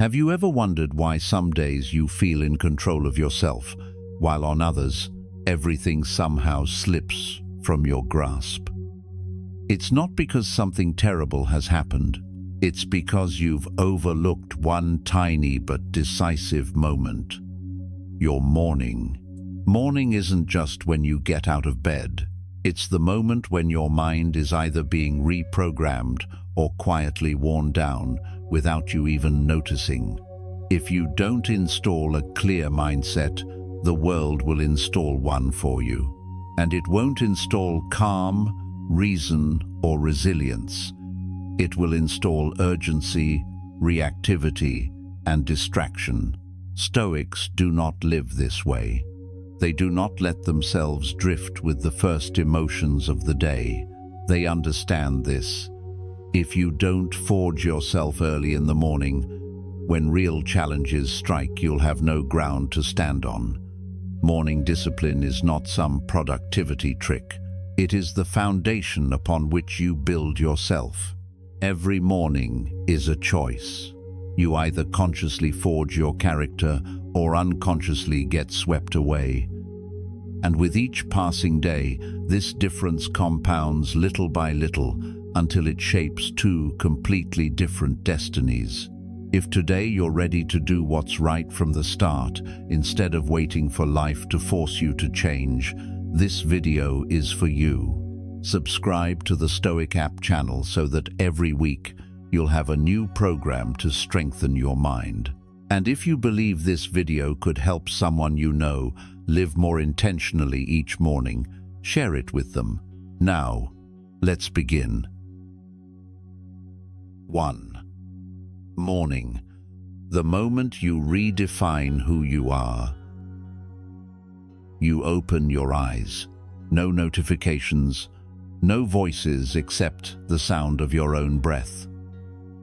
Have you ever wondered why some days you feel in control of yourself, while on others, everything somehow slips from your grasp? It's not because something terrible has happened. It's because you've overlooked one tiny but decisive moment. Your morning. Morning isn't just when you get out of bed. It's the moment when your mind is either being reprogrammed or quietly worn down without you even noticing. If you don't install a clear mindset, the world will install one for you. And it won't install calm, reason, or resilience. It will install urgency, reactivity, and distraction. Stoics do not live this way. They do not let themselves drift with the first emotions of the day. They understand this. If you don't forge yourself early in the morning, when real challenges strike, you'll have no ground to stand on. Morning discipline is not some productivity trick. It is the foundation upon which you build yourself. Every morning is a choice. You either consciously forge your character or unconsciously get swept away. And with each passing day, this difference compounds little by little until it shapes two completely different destinies. If today you're ready to do what's right from the start, instead of waiting for life to force you to change, this video is for you. Subscribe to the Stoic App channel so that every week you'll have a new program to strengthen your mind. And if you believe this video could help someone you know live more intentionally each morning, share it with them. Now, let's begin. 1. Morning. The moment you redefine who you are. You open your eyes. No notifications, no voices except the sound of your own breath.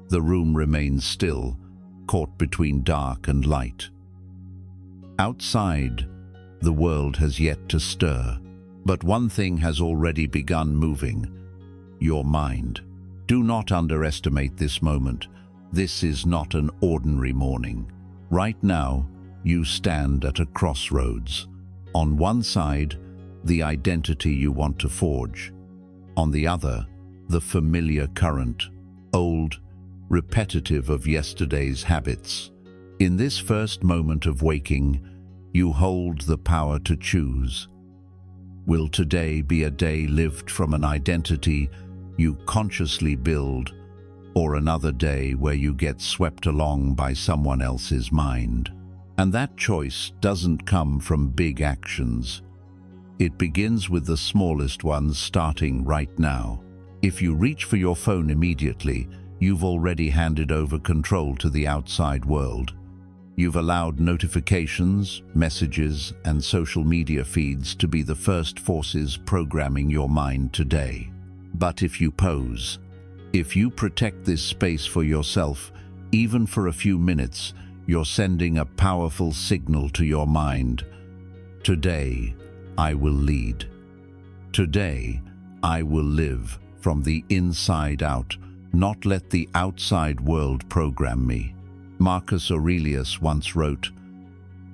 The room remains still, caught between dark and light. Outside, the world has yet to stir, but one thing has already begun moving: your mind. Do not underestimate this moment. This is not an ordinary morning. Right now, you stand at a crossroads. On one side, the identity you want to forge. On the other, the familiar current, old, repetitive of yesterday's habits. In this first moment of waking, you hold the power to choose. Will today be a day lived from an identity you consciously build, or another day where you get swept along by someone else's mind? And that choice doesn't come from big actions. It begins with the smallest ones, starting right now. If you reach for your phone immediately, you've already handed over control to the outside world. You've allowed notifications, messages, and social media feeds to be the first forces programming your mind today. But if you pause, if you protect this space for yourself, even for a few minutes, you're sending a powerful signal to your mind. Today, I will lead. Today, I will live from the inside out, not let the outside world program me. Marcus Aurelius once wrote,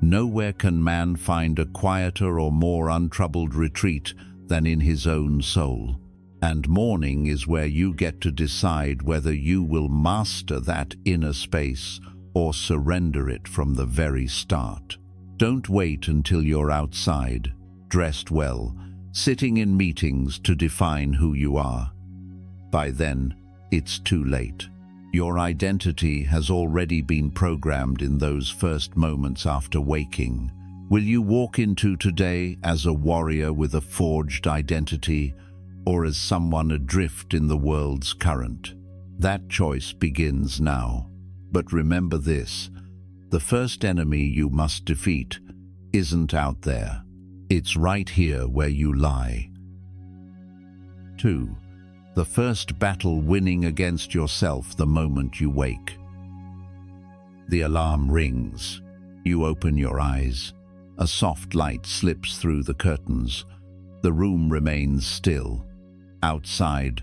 "Nowhere can man find a quieter or more untroubled retreat than in his own soul." And morning is where you get to decide whether you will master that inner space or surrender it from the very start. Don't wait until you're outside, dressed well, sitting in meetings to define who you are. By then, it's too late. Your identity has already been programmed in those first moments after waking. Will you walk into today as a warrior with a forged identity, or as someone adrift in the world's current? That choice begins now. But remember this: the first enemy you must defeat isn't out there. It's right here where you lie. 2. The first battle winning against yourself the moment you wake. The alarm rings. You open your eyes. A soft light slips through the curtains. The room remains still. Outside,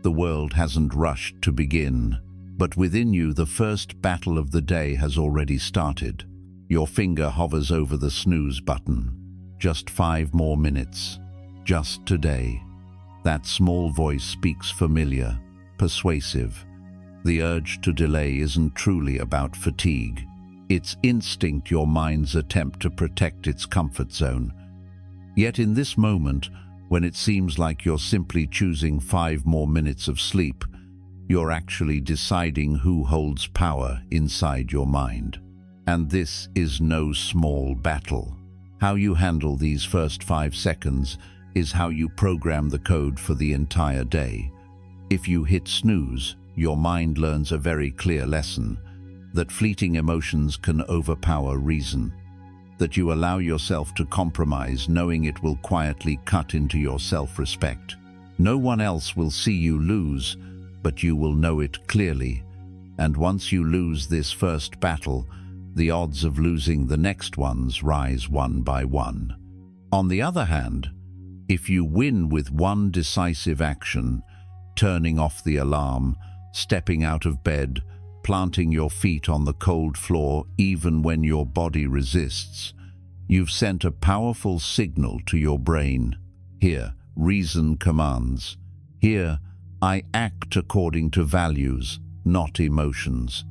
the world hasn't rushed to begin. But within you, the first battle of the day has already started. Your finger hovers over the snooze button. Just 5 more minutes. Just today. That small voice speaks familiar, persuasive. The urge to delay isn't truly about fatigue. It's instinct, your mind's attempt to protect its comfort zone. Yet in this moment, when it seems like you're simply choosing 5 more minutes of sleep, you're actually deciding who holds power inside your mind. And this is no small battle. How you handle these first 5 seconds is how you program the code for the entire day. If you hit snooze, your mind learns a very clear lesson, that fleeting emotions can overpower reason, that you allow yourself to compromise knowing it will quietly cut into your self-respect. No one else will see you lose, but you will know it clearly. And once you lose this first battle, the odds of losing the next ones rise one by one. On the other hand, if you win with one decisive action, turning off the alarm, stepping out of bed, planting your feet on the cold floor even when your body resists, you've sent a powerful signal to your brain. Here, reason commands. Here, I act according to values, not emotions.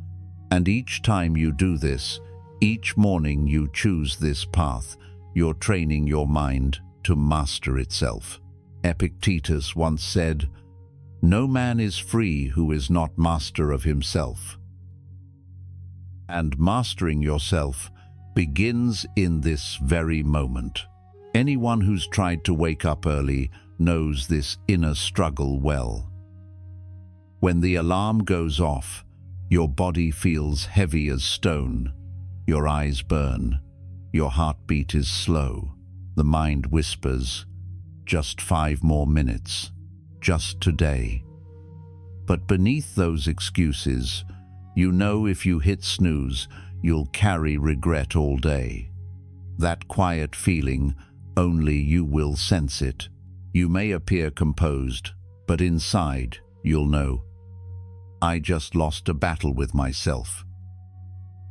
And each time you do this, each morning you choose this path, you're training your mind to master itself. Epictetus once said, "No man is free who is not master of himself." And mastering yourself begins in this very moment. Anyone who's tried to wake up early knows this inner struggle well. When the alarm goes off, your body feels heavy as stone, your eyes burn, your heartbeat is slow, the mind whispers, just 5 more minutes, just today. But beneath those excuses, you know if you hit snooze, you'll carry regret all day. That quiet feeling, only you will sense it. You may appear composed, but inside, you'll know, I just lost a battle with myself.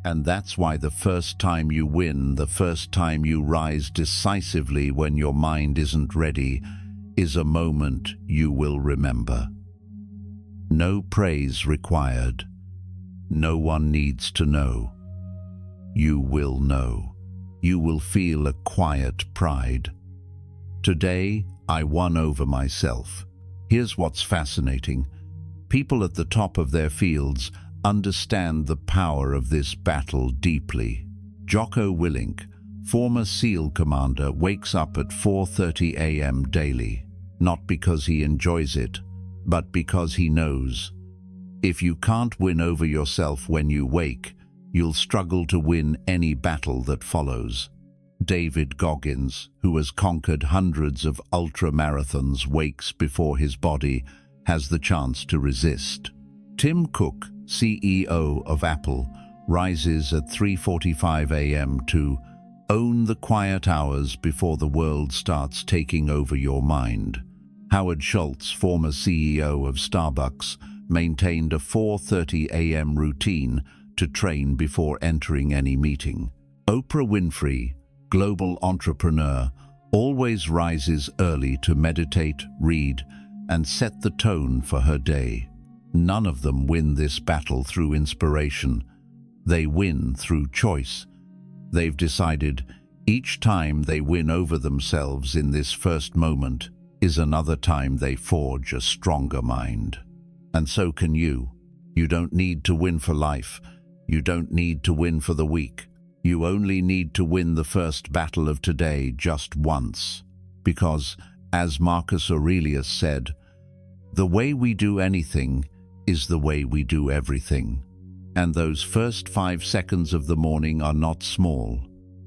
And that's why the first time you win, the first time you rise decisively when your mind isn't ready, is a moment you will remember. No praise required. No one needs to know. You will know. You will feel a quiet pride. Today, I won over myself. Here's what's fascinating. People at the top of their fields understand the power of this battle deeply. Jocko Willink, former SEAL commander, wakes up at 4:30 a.m. daily, not because he enjoys it, but because he knows. If you can't win over yourself when you wake, you'll struggle to win any battle that follows. David Goggins, who has conquered hundreds of ultra-marathons, wakes before his body has the chance to resist. Tim Cook, CEO of Apple, rises at 3:45 a.m. to own the quiet hours before the world starts taking over your mind. Howard Schultz, former CEO of Starbucks, maintained a 4:30 a.m. routine to train before entering any meeting. Oprah Winfrey, global entrepreneur, always rises early to meditate, read, and set the tone for her day. None of them win this battle through inspiration. They win through choice. They've decided each time they win over themselves in this first moment is another time they forge a stronger mind. And so can you. You don't need to win for life. You don't need to win for the week. You only need to win the first battle of today just once. Because, as Marcus Aurelius said, the way we do anything is the way we do everything. And those first 5 seconds of the morning are not small.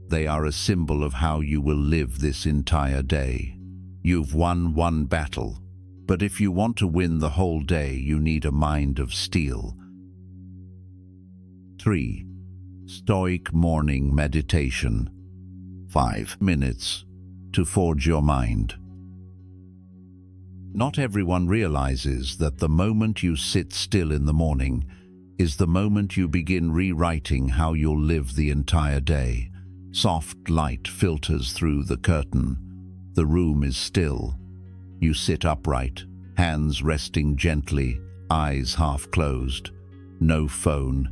They are a symbol of how you will live this entire day. You've won one battle, but if you want to win the whole day, you need a mind of steel. 3. Stoic morning meditation. 5 minutes to forge your mind. Not everyone realizes that the moment you sit still in the morning is the moment you begin rewriting how you'll live the entire day. Soft light filters through the curtain. The room is still. You sit upright, hands resting gently, eyes half closed. No phone,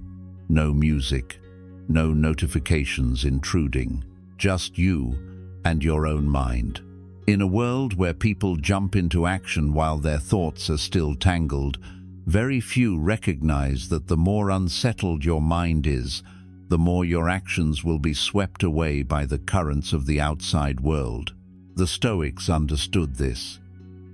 no music, no notifications intruding. Just you and your own mind. In a world where people jump into action while their thoughts are still tangled, very few recognize that the more unsettled your mind is, the more your actions will be swept away by the currents of the outside world. The Stoics understood this.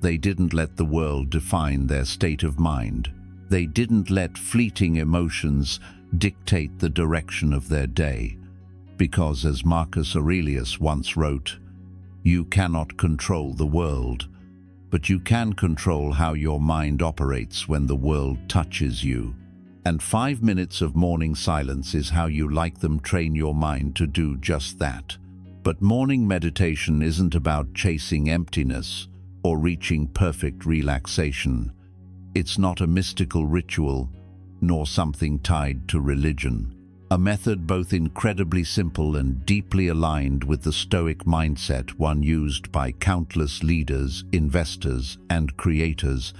They didn't let the world define their state of mind. They didn't let fleeting emotions dictate the direction of their day. Because, as Marcus Aurelius once wrote, "You cannot control the world, but you can control how your mind operates when the world touches you." And 5 minutes of morning silence is how you like them train your mind to do just that. But morning meditation isn't about chasing emptiness or reaching perfect relaxation. It's not a mystical ritual, nor something tied to religion. A method both incredibly simple and deeply aligned with the Stoic mindset, one used by countless leaders, investors, and creators,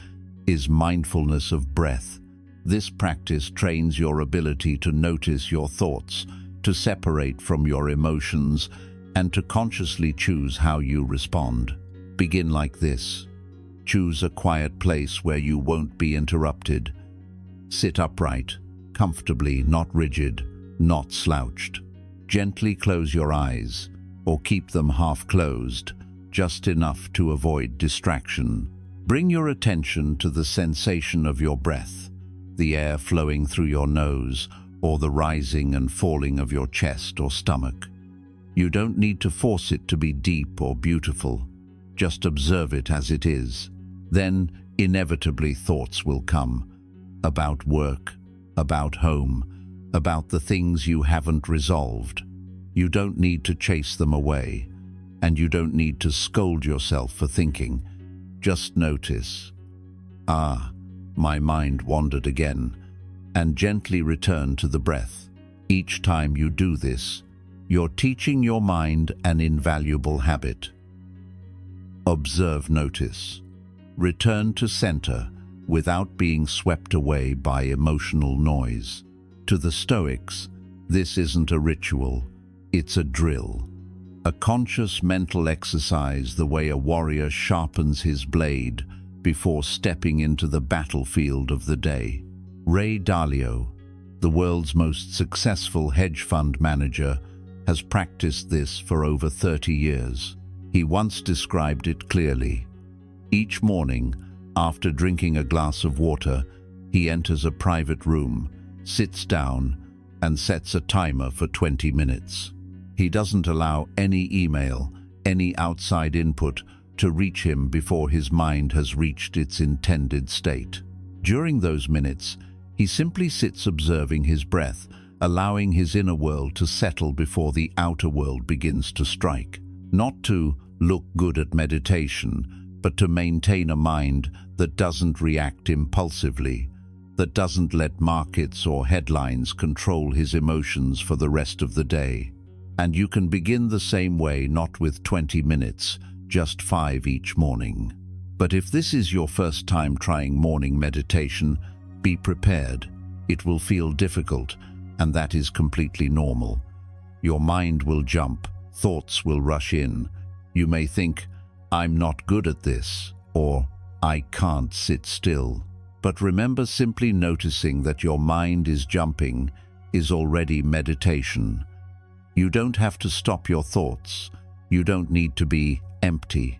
is mindfulness of breath. This practice trains your ability to notice your thoughts, to separate from your emotions, and to consciously choose how you respond. Begin like this. Choose a quiet place where you won't be interrupted. Sit upright, comfortably, not rigid, not slouched. Gently close your eyes, or keep them half closed, just enough to avoid distraction. Bring your attention to the sensation of your breath, the air flowing through your nose, or the rising and falling of your chest or stomach. You don't need to force it to be deep or beautiful. Just observe it as it is. Then, inevitably, thoughts will come. About work, about home, about the things you haven't resolved. You don't need to chase them away, and you don't need to scold yourself for thinking. Just notice, my mind wandered again, and gently return to the breath. Each time you do this, you're teaching your mind an invaluable habit. Observe, notice. Return to center without being swept away by emotional noise. To the Stoics, this isn't a ritual, it's a drill. A conscious mental exercise, the way a warrior sharpens his blade before stepping into the battlefield of the day. Ray Dalio, the world's most successful hedge fund manager, has practiced this for over 30 years. He once described it clearly. Each morning, after drinking a glass of water, he enters a private room, sits down, and sets a timer for 20 minutes. He doesn't allow any email, any outside input to reach him before his mind has reached its intended state. During those minutes, he simply sits observing his breath, allowing his inner world to settle before the outer world begins to strike. Not to look good at meditation, but to maintain a mind that doesn't react impulsively, that doesn't let markets or headlines control his emotions for the rest of the day. And you can begin the same way, not with 20 minutes, just 5 each morning. But if this is your first time trying morning meditation, be prepared. It will feel difficult, and that is completely normal. Your mind will jump, thoughts will rush in. You may think, "I'm not good at this," or "I can't sit still." But remember, simply noticing that your mind is jumping is already meditation. You don't have to stop your thoughts. You don't need to be empty.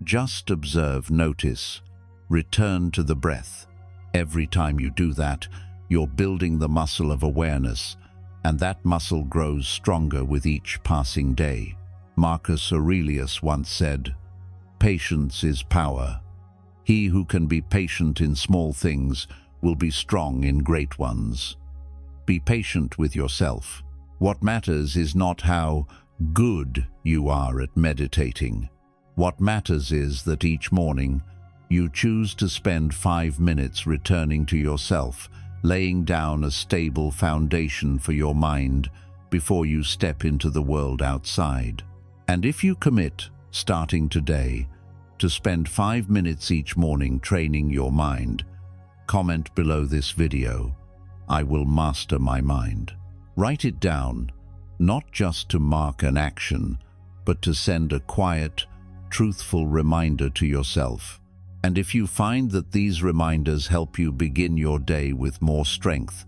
Just observe, notice, return to the breath. Every time you do that, you're building the muscle of awareness, and that muscle grows stronger with each passing day. Marcus Aurelius once said, "Patience is power. He who can be patient in small things will be strong in great ones." Be patient with yourself. What matters is not how good you are at meditating. What matters is that each morning you choose to spend 5 minutes returning to yourself laying down a stable foundation for your mind before you step into the world outside. And if you commit, starting today, to spend 5 minutes each morning training your mind, comment below this video, "I will master my mind." Write it down, not just to mark an action, but to send a quiet, truthful reminder to yourself. And if you find that these reminders help you begin your day with more strength,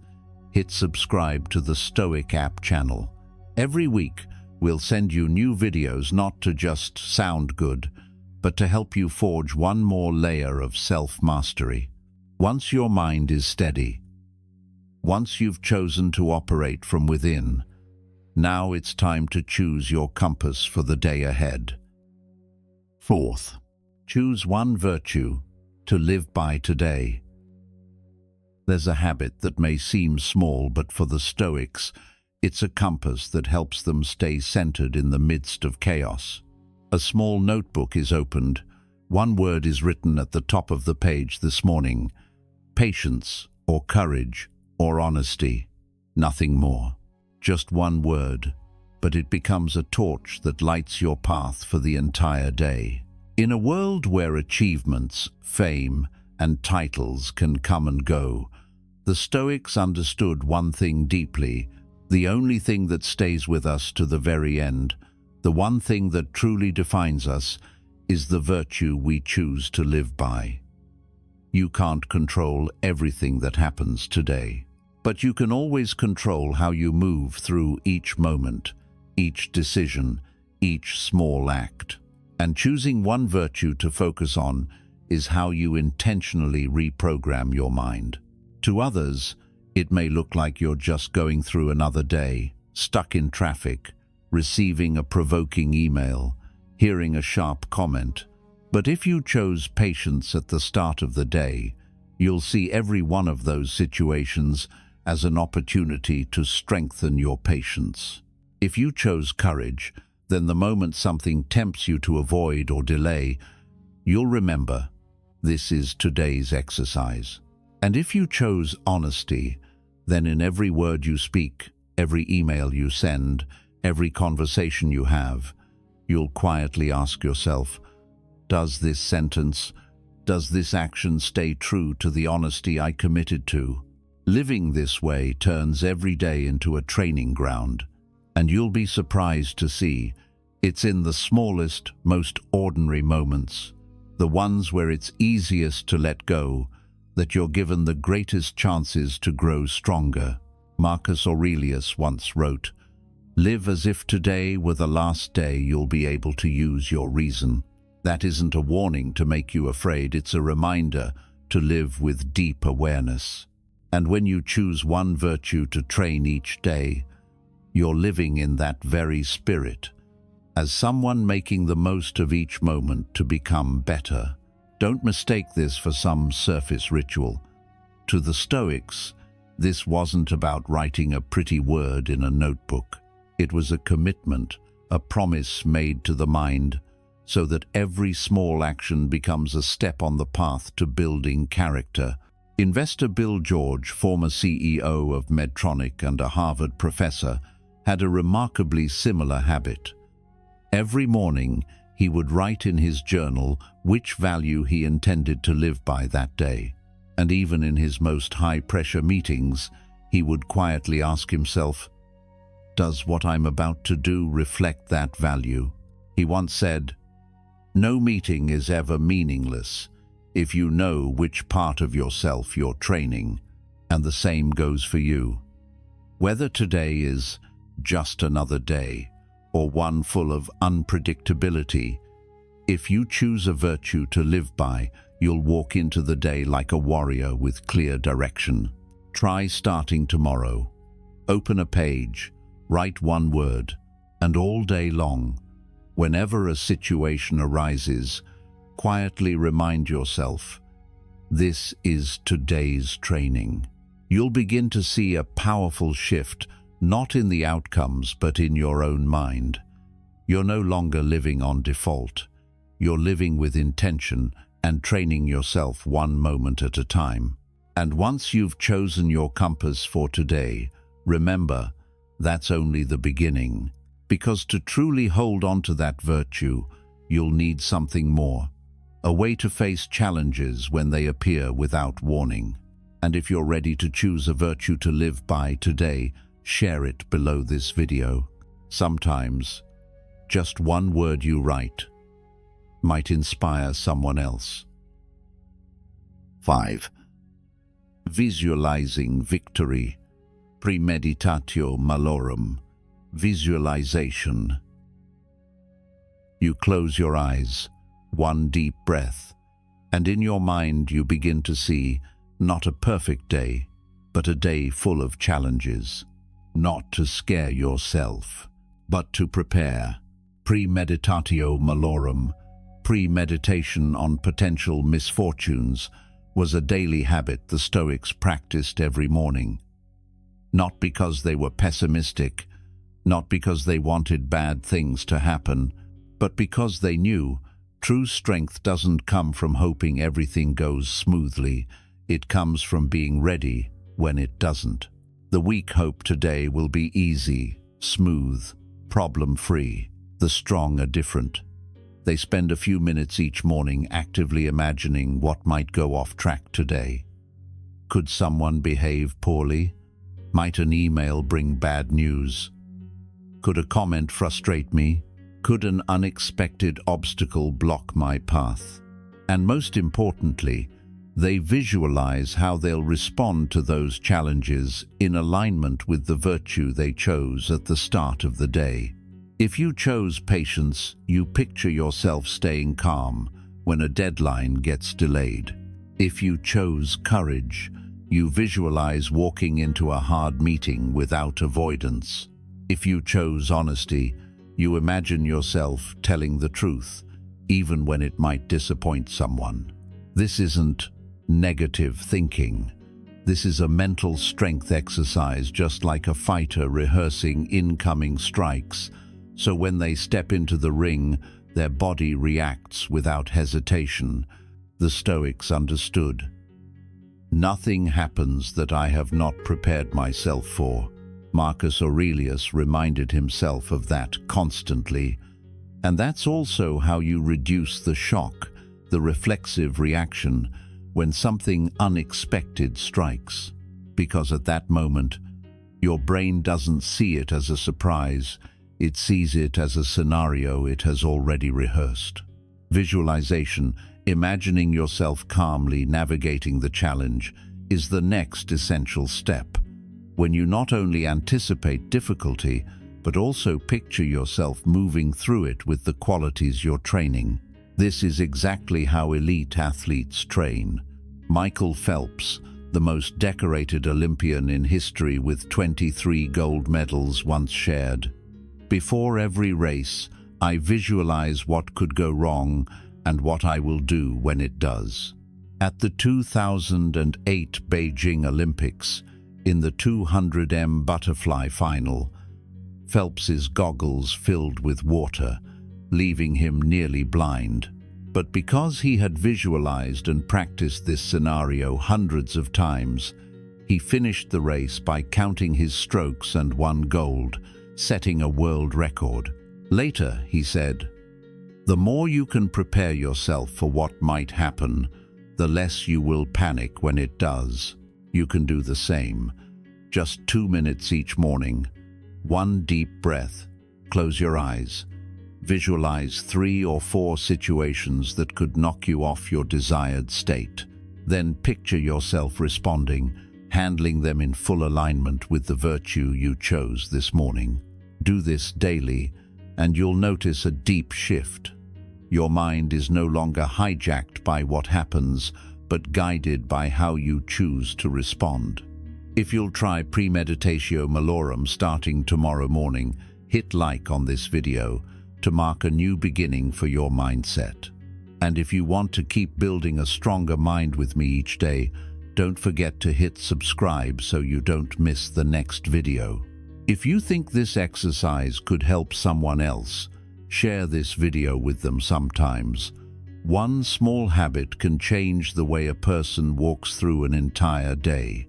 hit subscribe to the Stoic App channel. Every week, we'll send you new videos not to just sound good, but to help you forge one more layer of self-mastery. Once your mind is steady, once you've chosen to operate from within, now it's time to choose your compass for the day ahead. Fourth, choose one virtue to live by today. There's a habit that may seem small, but for the Stoics, it's a compass that helps them stay centered in the midst of chaos. A small notebook is opened. One word is written at the top of the page this morning: patience, or courage, or honesty. Nothing more. Just one word, but it becomes a torch that lights your path for the entire day. In a world where achievements, fame, and titles can come and go, the Stoics understood one thing deeply: the only thing that stays with us to the very end, the one thing that truly defines us, is the virtue we choose to live by. You can't control everything that happens today, but you can always control how you move through each moment, each decision, each small act. And choosing one virtue to focus on is how you intentionally reprogram your mind. To others, it may look like you're just going through another day, stuck in traffic, receiving a provoking email, hearing a sharp comment. But if you chose patience at the start of the day, you'll see every one of those situations as an opportunity to strengthen your patience. If you chose courage, then the moment something tempts you to avoid or delay, you'll remember, this is today's exercise. And if you chose honesty, then in every word you speak, every email you send, every conversation you have, you'll quietly ask yourself, does this sentence, does this action stay true to the honesty I committed to? Living this way turns every day into a training ground, and you'll be surprised to see it's in the smallest, most ordinary moments, the ones where it's easiest to let go, that you're given the greatest chances to grow stronger. Marcus Aurelius once wrote, "Live as if today were the last day you'll be able to use your reason." That isn't a warning to make you afraid, it's a reminder to live with deep awareness. And when you choose one virtue to train each day, you're living in that very spirit, as someone making the most of each moment to become better. Don't mistake this for some surface ritual. To the Stoics, this wasn't about writing a pretty word in a notebook. It was a commitment, a promise made to the mind, so that every small action becomes a step on the path to building character. Investor Bill George, former CEO of Medtronic and a Harvard professor, had a remarkably similar habit. Every morning, he would write in his journal which value he intended to live by that day. And even in his most high-pressure meetings, he would quietly ask himself, does what I'm about to do reflect that value? He once said, "No meeting is ever meaningless if you know which part of yourself you're training," and the same goes for you. Whether today is just another day or one full of unpredictability, if you choose a virtue to live by, you'll walk into the day like a warrior with clear direction. Try starting tomorrow. Open a page, write one word, and all day long, whenever a situation arises, quietly remind yourself, this is today's training. You'll begin to see a powerful shift, not in the outcomes, but in your own mind. You're no longer living on default. You're living with intention and training yourself one moment at a time. And once you've chosen your compass for today, remember, that's only the beginning. Because to truly hold on to that virtue, you'll need something more. A way to face challenges when they appear without warning. And if you're ready to choose a virtue to live by today, share it below this video. Sometimes, just one word you write might inspire someone else. 5. Visualizing victory. Premeditatio Malorum. Visualization. You close your eyes, one deep breath, and in your mind you begin to see not a perfect day, but a day full of challenges. Not to scare yourself, but to prepare. Premeditatio Malorum. Premeditation on potential misfortunes was a daily habit the Stoics practiced every morning. Not because they were pessimistic, not because they wanted bad things to happen, but because they knew true strength doesn't come from hoping everything goes smoothly. It comes from being ready when it doesn't. The weak hope today will be easy, smooth, problem-free. The strong are different. They spend a few minutes each morning actively imagining what might go off track today. Could someone behave poorly? Might an email bring bad news? Could a comment frustrate me? Could an unexpected obstacle block my path? And most importantly, they visualize how they'll respond to those challenges in alignment with the virtue they chose at the start of the day. If you chose patience, you picture yourself staying calm when a deadline gets delayed. If you chose courage, you visualize walking into a hard meeting without avoidance. If you chose honesty, you imagine yourself telling the truth, even when it might disappoint someone. This isn't negative thinking. This is a mental strength exercise, just like a fighter rehearsing incoming strikes. So when they step into the ring, their body reacts without hesitation. The Stoics understood. Nothing happens that I have not prepared myself for. Marcus Aurelius reminded himself of that constantly. And that's also how you reduce the shock, the reflexive reaction, when something unexpected strikes. Because at that moment, your brain doesn't see it as a surprise. It sees it as a scenario it has already rehearsed. Visualization, imagining yourself calmly navigating the challenge, is the next essential step. When you not only anticipate difficulty, but also picture yourself moving through it with the qualities you're training. This is exactly how elite athletes train. Michael Phelps, the most decorated Olympian in history with 23 gold medals, once shared, "Before every race, I visualize what could go wrong and what I will do when it does." At the 2008 Beijing Olympics, in the 200m butterfly final, Phelps's goggles filled with water, leaving him nearly blind. But because he had visualized and practiced this scenario hundreds of times, he finished the race by counting his strokes and won gold, setting a world record. Later, he said, "The more you can prepare yourself for what might happen, the less you will panic when it does." You can do the same. Just 2 minutes each morning. One deep breath. Close your eyes. Visualize 3 or 4 situations that could knock you off your desired state. Then picture yourself responding, handling them in full alignment with the virtue you chose this morning. Do this daily, and you'll notice a deep shift. Your mind is no longer hijacked by what happens, but guided by how you choose to respond. If you'll try Premeditatio Malorum starting tomorrow morning, hit like on this video to mark a new beginning for your mindset. And if you want to keep building a stronger mind with me each day, don't forget to hit subscribe so you don't miss the next video. If you think this exercise could help someone else, share this video with them sometimes. One small habit can change the way a person walks through an entire day.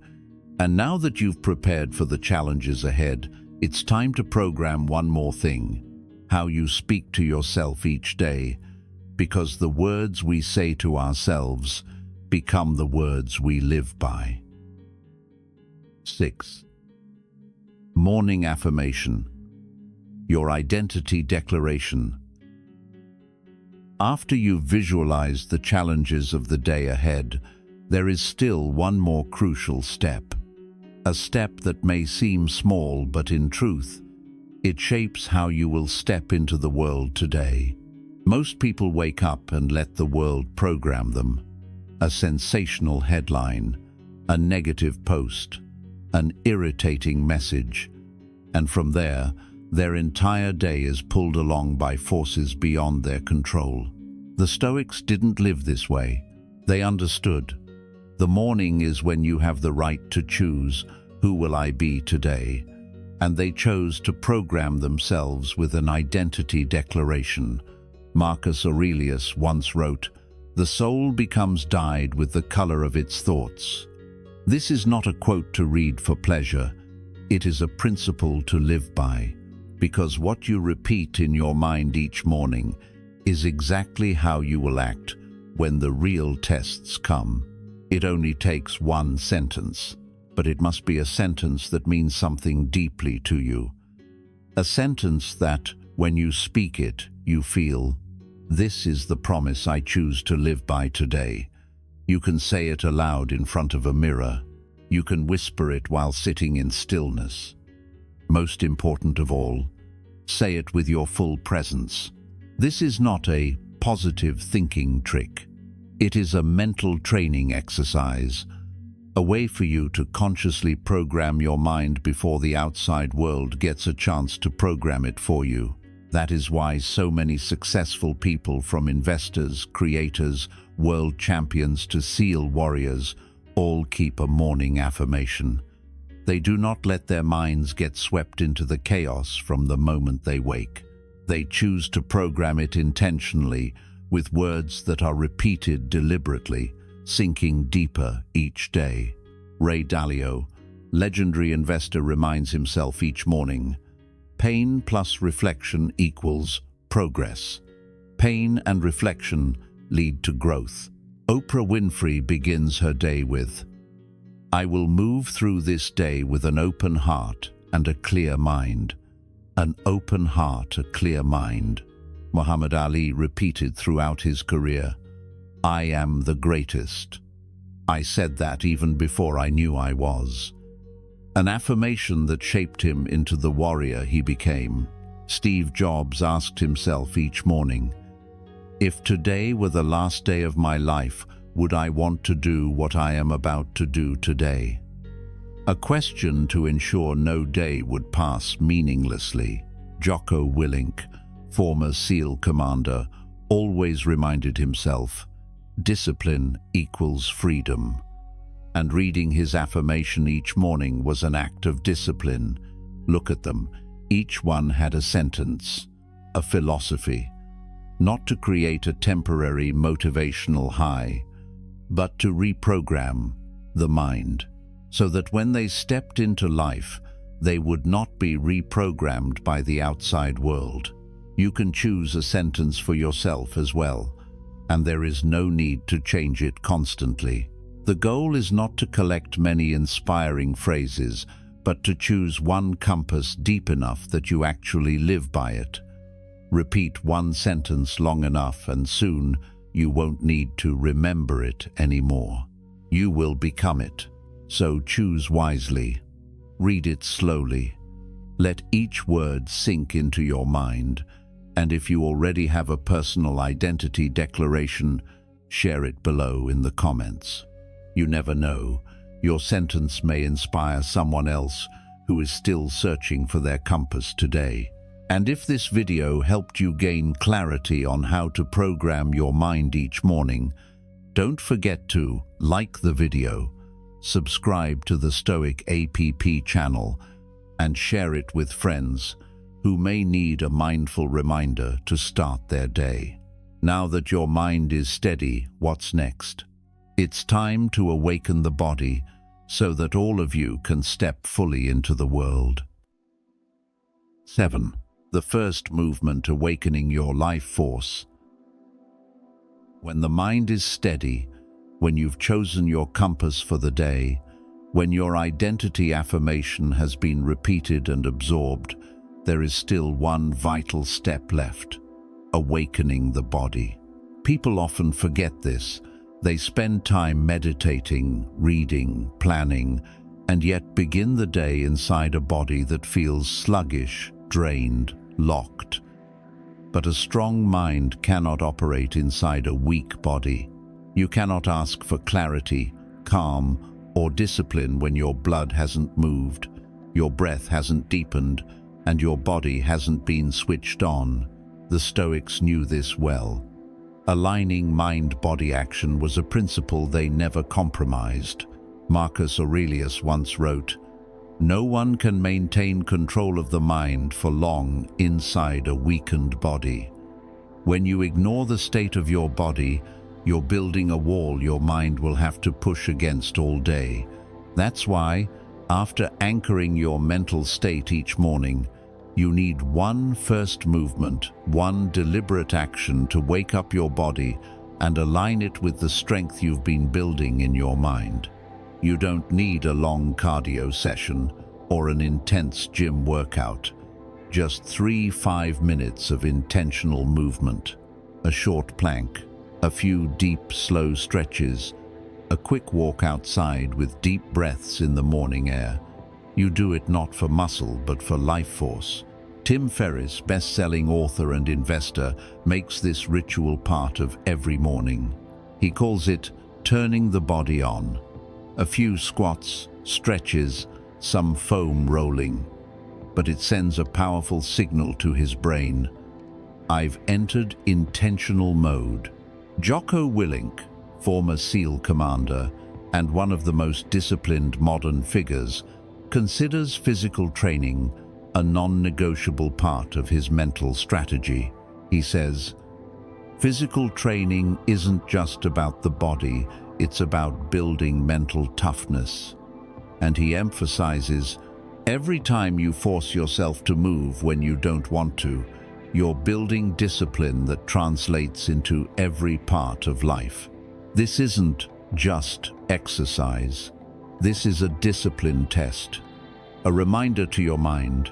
And now that you've prepared for the challenges ahead, it's time to program one more thing: how you speak to yourself each day, because the words we say to ourselves become the words we live by. 6. Morning affirmation. Your identity declaration. After you've visualized the challenges of the day ahead, there is still one more crucial step. A step that may seem small, but in truth, it shapes how you will step into the world today. Most people wake up and let the world program them. A sensational headline, a negative post, an irritating message, and from there, their entire day is pulled along by forces beyond their control. The Stoics didn't live this way. They understood. The morning is when you have the right to choose, who will I be today? And they chose to program themselves with an identity declaration. Marcus Aurelius once wrote, "The soul becomes dyed with the color of its thoughts." This is not a quote to read for pleasure. It is a principle to live by, because what you repeat in your mind each morning is exactly how you will act when the real tests come. It only takes one sentence, but it must be a sentence that means something deeply to you. A sentence that, when you speak it, you feel, "This is the promise I choose to live by today." You can say it aloud in front of a mirror. You can whisper it while sitting in stillness. Most important of all, say it with your full presence. This is not a positive thinking trick. It is a mental training exercise, a way for you to consciously program your mind before the outside world gets a chance to program it for you. That is why so many successful people, from investors, creators, world champions to SEAL warriors, all keep a morning affirmation. They do not let their minds get swept into the chaos from the moment they wake. They choose to program it intentionally with words that are repeated deliberately, sinking deeper each day. Ray Dalio, legendary investor, reminds himself each morning, "Pain plus reflection equals progress. Pain and reflection lead to growth." Oprah Winfrey begins her day with, "I will move through this day with an open heart and a clear mind." An open heart, a clear mind. Muhammad Ali repeated throughout his career, "I am the greatest. I said that even before I knew I was." An affirmation that shaped him into the warrior he became. Steve Jobs asked himself each morning, "If today were the last day of my life, would I want to do what I am about to do today?" A question to ensure no day would pass meaninglessly. Jocko Willink, former SEAL commander, always reminded himself, "Discipline equals freedom." And reading his affirmation each morning was an act of discipline. Look at them. Each one had a sentence, a philosophy. Not to create a temporary motivational high, but to reprogram the mind, so that when they stepped into life, they would not be reprogrammed by the outside world. You can choose a sentence for yourself as well, and there is no need to change it constantly. The goal is not to collect many inspiring phrases, but to choose one compass deep enough that you actually live by it. Repeat one sentence long enough and soon you won't need to remember it anymore. You will become it. So choose wisely. Read it slowly. Let each word sink into your mind. And if you already have a personal identity declaration, share it below in the comments. You never know. Your sentence may inspire someone else who is still searching for their compass today. And if this video helped you gain clarity on how to program your mind each morning, don't forget to like the video, subscribe to the Stoic App channel, and share it with friends who may need a mindful reminder to start their day. Now that your mind is steady, what's next? It's time to awaken the body so that all of you can step fully into the world. 7. The first movement, awakening your life force. When the mind is steady, when you've chosen your compass for the day, when your identity affirmation has been repeated and absorbed, there is still one vital step left: awakening the body. People often forget this. They spend time meditating, reading, planning, and yet begin the day inside a body that feels sluggish, drained, locked. But a strong mind cannot operate inside a weak body. You cannot ask for clarity, calm, or discipline when your blood hasn't moved, your breath hasn't deepened, and your body hasn't been switched on. The Stoics knew this well. Aligning mind-body action was a principle they never compromised. Marcus Aurelius once wrote, "No one can maintain control of the mind for long inside a weakened body." When you ignore the state of your body, you're building a wall your mind will have to push against all day. That's why, after anchoring your mental state each morning, you need one first movement, one deliberate action to wake up your body and align it with the strength you've been building in your mind. You don't need a long cardio session or an intense gym workout. Just 3-5 minutes of intentional movement, a short plank, a few deep, slow stretches, a quick walk outside with deep breaths in the morning air. You do it not for muscle, but for life force. Tim Ferriss, best-selling author and investor, makes this ritual part of every morning. He calls it turning the body on. A few squats, stretches, some foam rolling. But it sends a powerful signal to his brain. I've entered intentional mode. Jocko Willink, former SEAL commander and one of the most disciplined modern figures, considers physical training a non-negotiable part of his mental strategy. He says, "Physical training isn't just about the body, it's about building mental toughness." And he emphasizes, every time you force yourself to move when you don't want to, you're building discipline that translates into every part of life. This isn't just exercise. This is a discipline test, a reminder to your mind,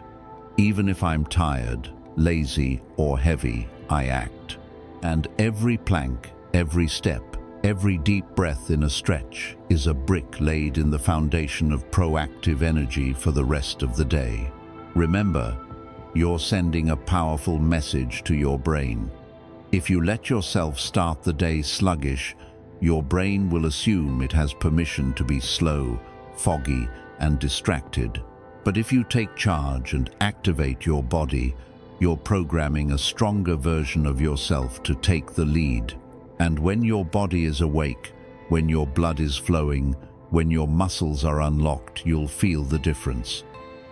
even if I'm tired, lazy, or heavy, I act. And every plank, every step, every deep breath in a stretch is a brick laid in the foundation of proactive energy for the rest of the day. Remember, you're sending a powerful message to your brain. If you let yourself start the day sluggish, your brain will assume it has permission to be slow, foggy, and distracted. But if you take charge and activate your body, you're programming a stronger version of yourself to take the lead. And when your body is awake, when your blood is flowing, when your muscles are unlocked, you'll feel the difference.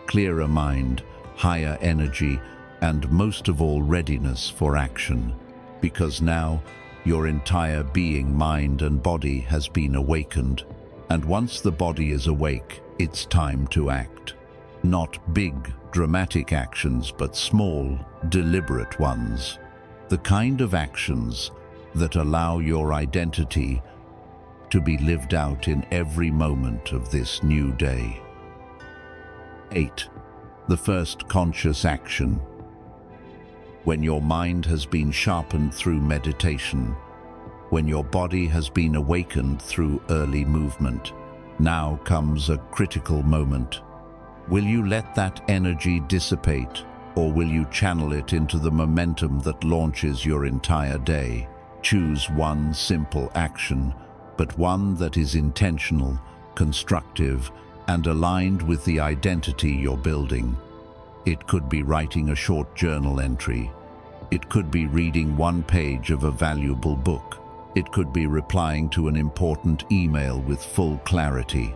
Clearer mind, higher energy, and most of all, readiness for action. Because now, your entire being, mind and body has been awakened. And once the body is awake, it's time to act. Not big, dramatic actions, but small, deliberate ones. The kind of actions that allow your identity to be lived out in every moment of this new day. 8. The first conscious action. When your mind has been sharpened through meditation, when your body has been awakened through early movement, now comes a critical moment. Will you let that energy dissipate, or will you channel it into the momentum that launches your entire day? Choose one simple action, but one that is intentional, constructive, and aligned with the identity you're building. It could be writing a short journal entry. It could be reading one page of a valuable book. It could be replying to an important email with full clarity.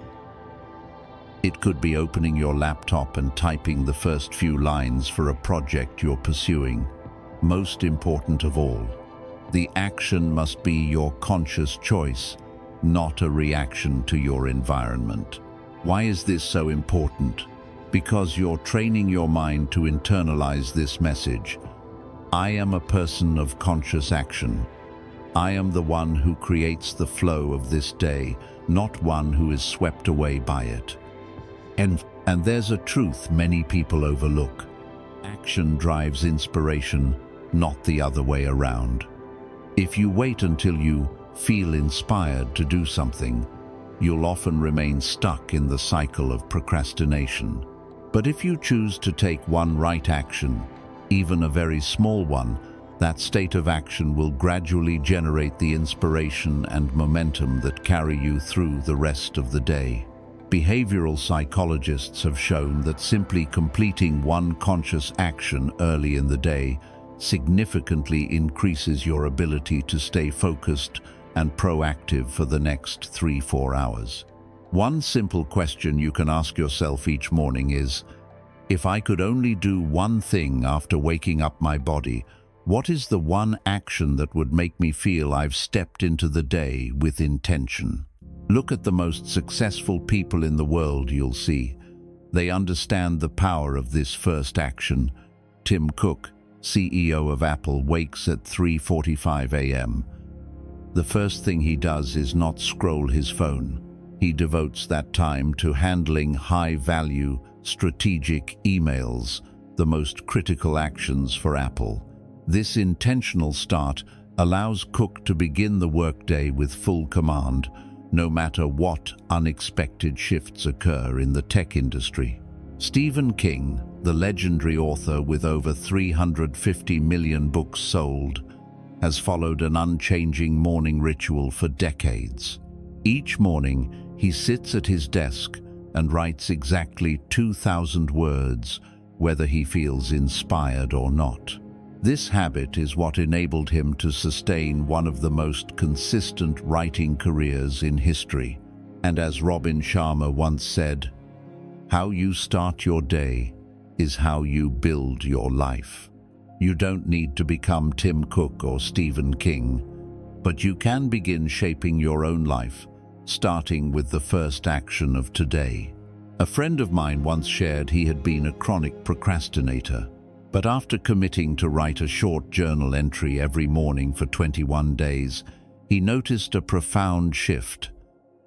It could be opening your laptop and typing the first few lines for a project you're pursuing. Most important of all, The action must be your conscious choice, not a reaction to your environment. Why is this so important? Because you're training your mind to internalize this message. I am a person of conscious action. I am the one who creates the flow of this day, not one who is swept away by it. And there's a truth many people overlook. Action drives inspiration, not the other way around. If you wait until you feel inspired to do something, you'll often remain stuck in the cycle of procrastination. But if you choose to take one right action, even a very small one, that state of action will gradually generate the inspiration and momentum that carry you through the rest of the day. Behavioral psychologists have shown that simply completing one conscious action early in the day significantly increases your ability to stay focused and proactive for the next 3-4 hours. One simple question you can ask yourself each morning is, if I could only do one thing after waking up my body, what is the one action that would make me feel I've stepped into the day with intention? Look at the most successful people in the world, you'll see. They understand the power of this first action. Tim Cook, CEO of Apple, wakes at 3:45 a.m. The first thing he does is not scroll his phone. He devotes that time to handling high-value, strategic emails, the most critical actions for Apple. This intentional start allows Cook to begin the workday with full command, no matter what unexpected shifts occur in the tech industry. Stephen King, the legendary author with over 350 million books sold, has followed an unchanging morning ritual for decades. Each morning, he sits at his desk and writes exactly 2,000 words, whether he feels inspired or not. This habit is what enabled him to sustain one of the most consistent writing careers in history. And as Robin Sharma once said, "How you start your day is how you build your life." You don't need to become Tim Cook or Stephen King, but you can begin shaping your own life, starting with the first action of today. A friend of mine once shared he had been a chronic procrastinator. But after committing to write a short journal entry every morning for 21 days, he noticed a profound shift.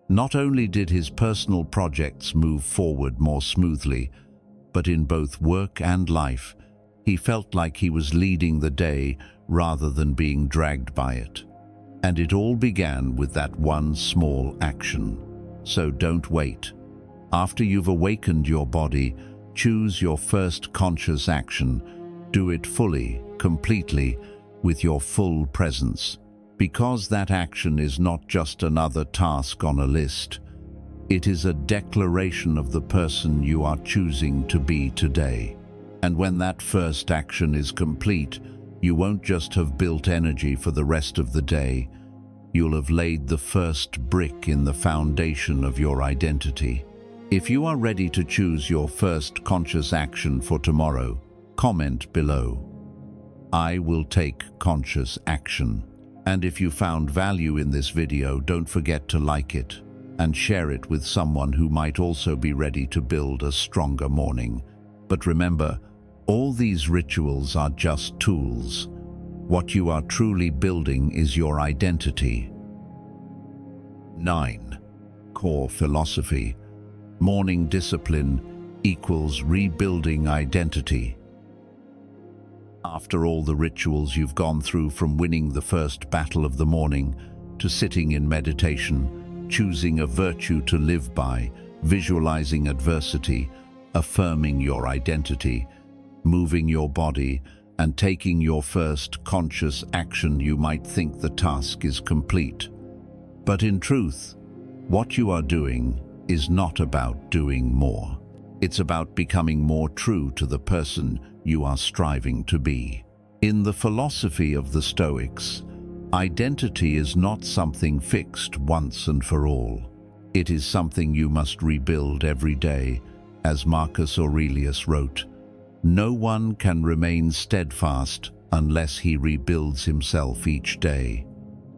Not only did his personal projects move forward more smoothly, but in both work and life, he felt like he was leading the day rather than being dragged by it. And it all began with that one small action. So don't wait. After you've awakened your body, choose your first conscious action. Do it fully, completely, with your full presence. Because that action is not just another task on a list. It is a declaration of the person you are choosing to be today. And when that first action is complete, you won't just have built energy for the rest of the day. You'll have laid the first brick in the foundation of your identity. If you are ready to choose your first conscious action for tomorrow, comment below. I will take conscious action. And if you found value in this video, don't forget to like it and share it with someone who might also be ready to build a stronger morning. But remember, all these rituals are just tools. What you are truly building is your identity. 9. Core philosophy. Morning discipline equals rebuilding identity. After all the rituals you've gone through, from winning the first battle of the morning, to sitting in meditation, choosing a virtue to live by, visualizing adversity, affirming your identity, moving your body, and taking your first conscious action, you might think the task is complete. But in truth, what you are doing is not about doing more. It's about becoming more true to the person you are striving to be. In the philosophy of the Stoics, identity is not something fixed once and for all. It is something you must rebuild every day. As Marcus Aurelius wrote, "No one can remain steadfast unless he rebuilds himself each day.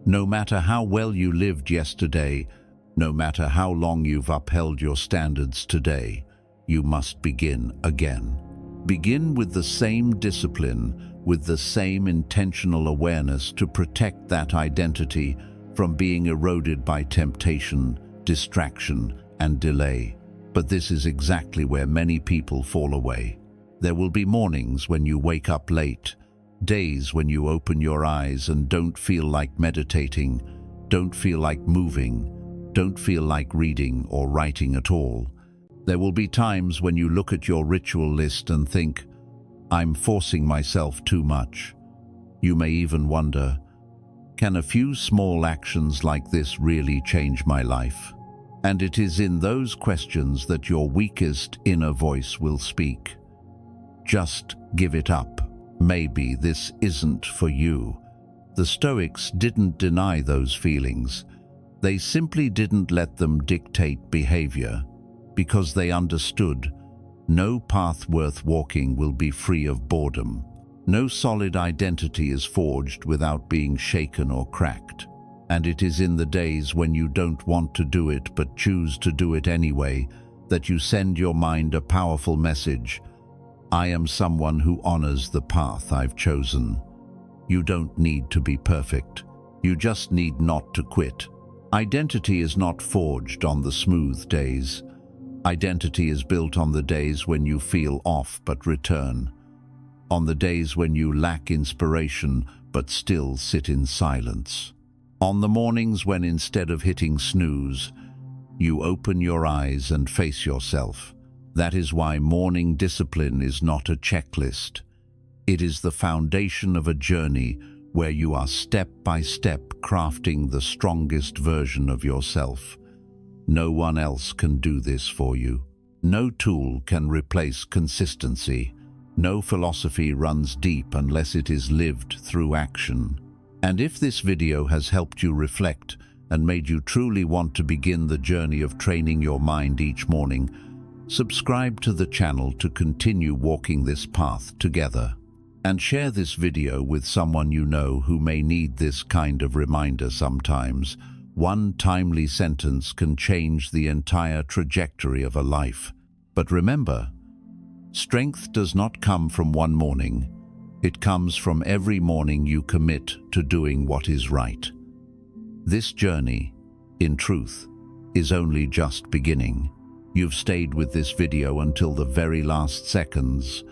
No matter how well you lived yesterday, no matter how long you've upheld your standards today, you must begin again. Begin with the same discipline, with the same intentional awareness to protect that identity from being eroded by temptation, distraction, and delay. But this is exactly where many people fall away. There will be mornings when you wake up late, days when you open your eyes and don't feel like meditating, don't feel like moving, don't feel like reading or writing at all. There will be times when you look at your ritual list and think, I'm forcing myself too much. You may even wonder, can a few small actions like this really change my life? And it is in those questions that your weakest inner voice will speak. Just give it up. Maybe this isn't for you. The Stoics didn't deny those feelings. They simply didn't let them dictate behavior, because they understood no path worth walking will be free of boredom. No solid identity is forged without being shaken or cracked. And it is in the days when you don't want to do it but choose to do it anyway that you send your mind a powerful message. I am someone who honors the path I've chosen. You don't need to be perfect. You just need not to quit. Identity is not forged on the smooth days. Identity is built on the days when you feel off but return. On the days when you lack inspiration but still sit in silence. On the mornings when instead of hitting snooze, you open your eyes and face yourself. That is why morning discipline is not a checklist. It is the foundation of a journey where you are step by step crafting the strongest version of yourself. No one else can do this for you. No tool can replace consistency. No philosophy runs deep unless it is lived through action. And if this video has helped you reflect and made you truly want to begin the journey of training your mind each morning, subscribe to the channel to continue walking this path together. And share this video with someone you know who may need this kind of reminder sometimes. One timely sentence can change the entire trajectory of a life. But remember, strength does not come from one morning. It comes from every morning you commit to doing what is right. This journey, in truth, is only just beginning. You've stayed with this video until the very last seconds,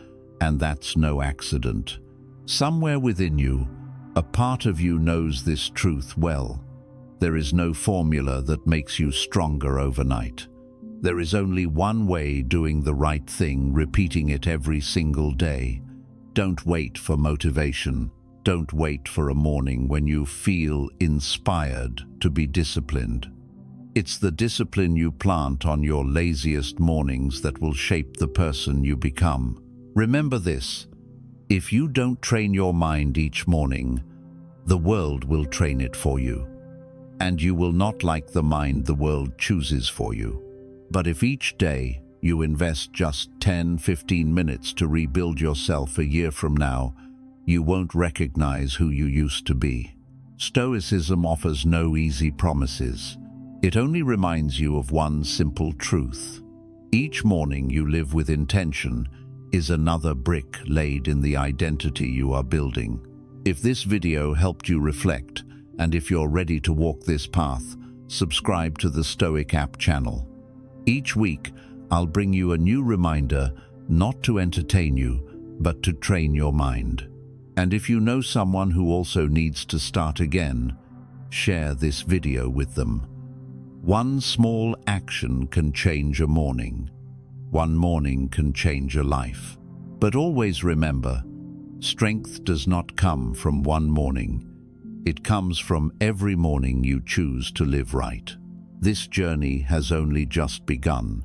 and that's no accident. Somewhere within you, a part of you knows this truth well. There is no formula that makes you stronger overnight. There is only one way: doing the right thing, repeating it every single day. Don't wait for motivation. Don't wait for a morning when you feel inspired to be disciplined. It's the discipline you plant on your laziest mornings that will shape the person you become. Remember this: if you don't train your mind each morning, the world will train it for you. And you will not like the mind the world chooses for you. But if each day you invest just 10-15 minutes to rebuild yourself a year from now, you won't recognize who you used to be. Stoicism offers no easy promises. It only reminds you of one simple truth. Each morning you live with intention is another brick laid in the identity you are building. If this video helped you reflect, and if you're ready to walk this path, subscribe to the Stoic App channel. Each week, I'll bring you a new reminder not to entertain you, but to train your mind. And if you know someone who also needs to start again, share this video with them. One small action can change a morning. One morning can change a life. But always remember, strength does not come from one morning. It comes from every morning you choose to live right. This journey has only just begun,